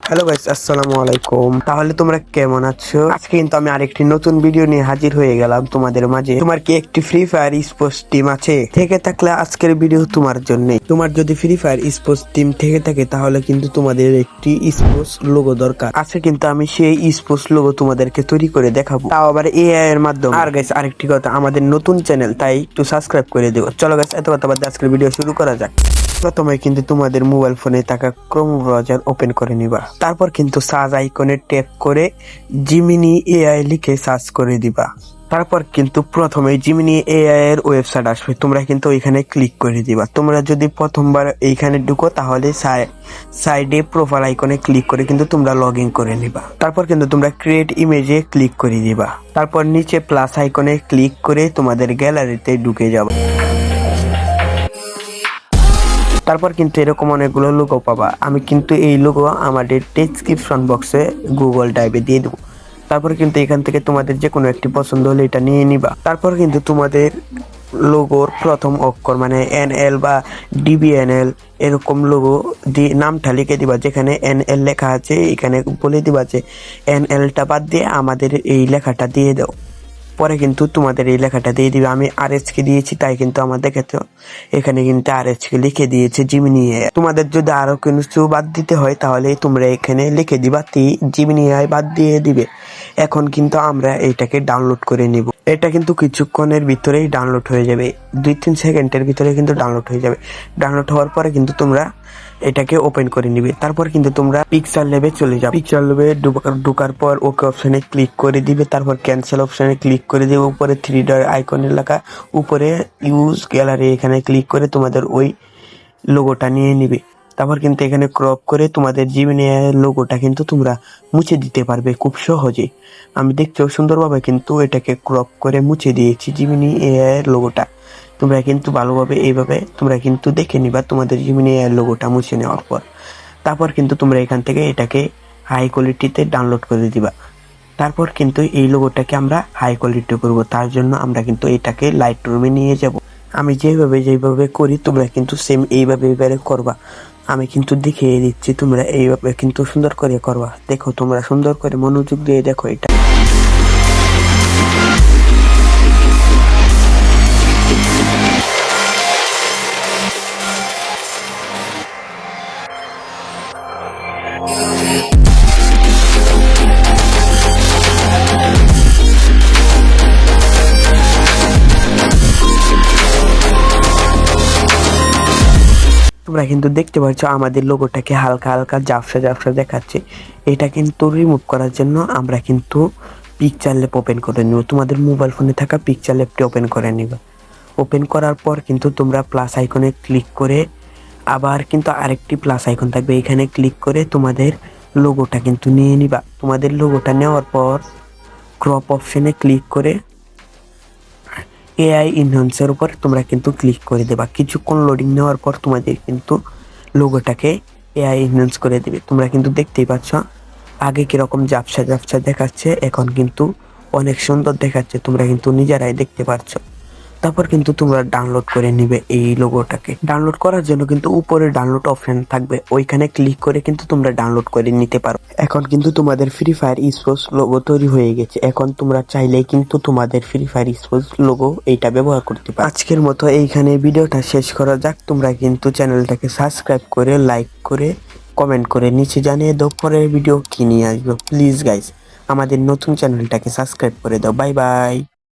Hello guys, আসসালামু আলাইকুম। তাহলে তোমরা কেমন আছো? আজকে কিন্তু আমি আরেকটি নতুন ভিডিও নিয়ে হাজির হয়ে গেলাম তোমাদের মাঝে। তোমার কি একটি ফ্রি ফায়ার স্পোর্টস টিম আছে? থেকে থাকলে আজকের ভিডিও তোমার জন্য। তোমার যদি ফ্রি ফায়ার স্পোর্টস টিম থেকে থাকে তাহলে কিন্তু তোমাদের একটি স্পোর্টস লোগো দরকার আছে। কিন্তু আমি সেই স্পোর্টস লোগো তোমাদেরকে তৈরি করে দেখাবো, তাও আবার এআই এর মাধ্যমে। আর গাইস আরেকটি কথা, আমাদের নতুন চ্যানেল, তাই একটু সাবস্ক্রাইব করে দিও। চলো গাইস, এত কথা বাদ দিয়ে আজকের ভিডিও শুরু করা যাক। প্রথমে কিন্তু তোমাদের মোবাইল ফোনে থাকা ক্রোম ব্রাউজার ওপেন করে নিবা। তারপর কিন্তু সার্চ আইকনে ট্যাপ করে জিমিনি এআই লিখে সার্চ করে দিবা। তারপর কিন্তু প্রথমে জিমিনি এআই এর ওয়েবসাইট আসবে, তোমরা কিন্তু ওইখানে ক্লিক করে দিবা। তোমরা যদি প্রথমবার এইখানে ঢুকো তাহলে সাইডে প্রোফাইল আইকনে ক্লিক করে কিন্তু তোমরা লগ ইন করে নিবা। তারপর কিন্তু তোমরা ক্রিয়েট ইমেজে ক্লিক করে দিবা। তারপর নিচে প্লাস আইকনে ক্লিক করে তোমাদের গ্যালারিতে ঢুকে যাবে। তারপর কিন্তু এরকম অনেকগুলো লোগো পাবা। আমি কিন্তু এই লোগো আমাদের ডেসক্রিপশন বক্সে গুগল ড্রাইভে দিয়ে দেবো। তারপর কিন্তু এখান থেকে তোমাদের যে কোনো একটি পছন্দ হলে এটা নিয়ে নিবা। তারপর কিন্তু তোমাদের লোগোর প্রথম অক্ষর মানে NL বা DBNL এরকম লোগো দিয়ে নামটা লিখে দিবা। যেখানে NL লেখা আছে এখানে বলে দিবা যে NLটা বাদ দিয়ে আমাদের এই লেখাটা দিয়ে দাও। পরে কিন্তু তোমাদের এই লেখাটা দিয়ে দিবে। আমি RHK দিয়েছি, তাই কিন্তু আমার দেখেছো এখানে কিন্তু RHK লিখে দিয়েছে জিমিনি এআই। তোমাদের যদি আরো কিছু বাদ দিতে হয় তাহলে তোমরা এখানে লিখে দিবা জিমিনি এআই বাদ দিয়ে দিবে। এখন কিন্তু আমরা এটাকে ডাউনলোড করে নিব। এটা কিন্তু কিছুক্ষণের ভিতরেই ডাউনলোড হয়ে যাবে, 2-3 সেকেন্ডের ভিতরে কিন্তু ডাউনলোড হয়ে যাবে। ডাউনলোড হওয়ার পরে কিন্তু তোমরা এটাকে ওপেন করে নিবে। তারপর কিন্তু তোমরা পিকচার ল্যাবে চলে যাবে। পিকচার ল্যাবে ঢোকার পর ওকে অপশনে ক্লিক করে দিবে। তারপর ক্যান্সেল অপশনে ক্লিক করে দিবে। উপরে 3 ডট আইকনের লেখা উপরে ইউজ গ্যালারি এখানে ক্লিক করে তোমাদের ওই লোগোটা নিয়ে নিবে। তারপর কিন্তু এখানে ক্রপ করে তোমাদের জিমিনি এআই এর লোগোটা কিন্তু তোমরা মুছে দিতে পারবে খুব সহজে। আমি দেখছো সুন্দরভাবে কিন্তু এটাকে ক্রপ করে মুছে দিয়েছি জিমিনি এআই এর লোগোটা। তোমরা কিন্তু ভালোভাবে এইভাবে তোমরা কিন্তু দেখে নিবা তোমাদের জিমিনি এআই লোগোটা মুছে নেওয়ার পর। তারপর কিন্তু তোমরা এখান থেকে এটাকে হাই কোয়ালিটিতে ডাউনলোড করে দিবা। তারপর কিন্তু এই লোগোটাকে আমরা হাই কোয়ালিটি করব, তার জন্য আমরা কিন্তু এটাকে লাইট রুমে নিয়ে যাব। আমি যেভাবে করি তোমরা কিন্তু সেম এইভাবে করবা। আমি কিন্তু দেখিয়ে দিচ্ছি, তোমরা এইভাবে কিন্তু সুন্দর করে করবা। দেখো, তোমরা সুন্দর করে মনোযোগ দিয়ে দেখো এটা। তোমরা কিন্তু দেখতে পাচ্ছ আমাদের লোগোটাকে হালকা হালকা ঝাপসা দেখাচ্ছে। এটা কিন্তু রিমুভ করার জন্য আমরা কিন্তু পিকচার ল্যাব ওপেন করে নিব। তোমাদের মোবাইল ফোনে থাকা পিকচার ল্যাবটি ওপেন করে নিবে। ওপেন করার পর কিন্তু তোমরা প্লাস আইকনে ক্লিক করে আবার কিন্তু আরেকটি প্লাস আইকন থাকবে, এখানে ক্লিক করে তোমাদের লোগোটা কিন্তু নিয়ে নিবা। তোমাদের লোগোটা নেওয়ার পর ক্রপ অপশনে ক্লিক করে এআই ইনহ্যান্সের উপর তোমরা কিন্তু ক্লিক করে দেবা। কিছুক্ষণ লোডিং নেওয়ার পর তোমাদের কিন্তু লোগোটাকে এআই ইনহ্যান্স করে দেবে। তোমরা কিন্তু দেখতেই পাচ্ছ আগে কিরকম ঝাপসা দেখাচ্ছে, এখন কিন্তু অনেক সুন্দর দেখাচ্ছে। তোমরা কিন্তু নিজেরাই দেখতে পাচ্ছ। তারপর কিন্তু তোমরা ডাউনলোড করে নিবে এই লোগোটাকে। ডাউনলোড করার জন্য কিন্তু উপরে ডাউনলোড অপশন থাকবে, ওইখানে ক্লিক করে কিন্তু তোমরা ডাউনলোড করে নিতে পারো। এখন কিন্তু তোমাদের ফ্রি ফায়ার স্পোর্টস লোগো তৈরি হয়ে গেছে। এখন তোমরা চাইলেই কিন্তু তোমাদের ফ্রি ফায়ার স্পোর্টস লোগো এইটা ব্যবহার করতে পারো। আজকের মতো এইখানে ভিডিওটা শেষ করা যাক। তোমরা কিন্তু চ্যানেলটাকে সাবস্ক্রাইব করে লাইক করে কমেন্ট করে নিচে জানিয়ে দাও পরের ভিডিও কি নিয়ে আসবো। প্লিজ গাইস, আমাদের নতুন চ্যানেলটাকে সাবস্ক্রাইব করে দাও। Bye bye.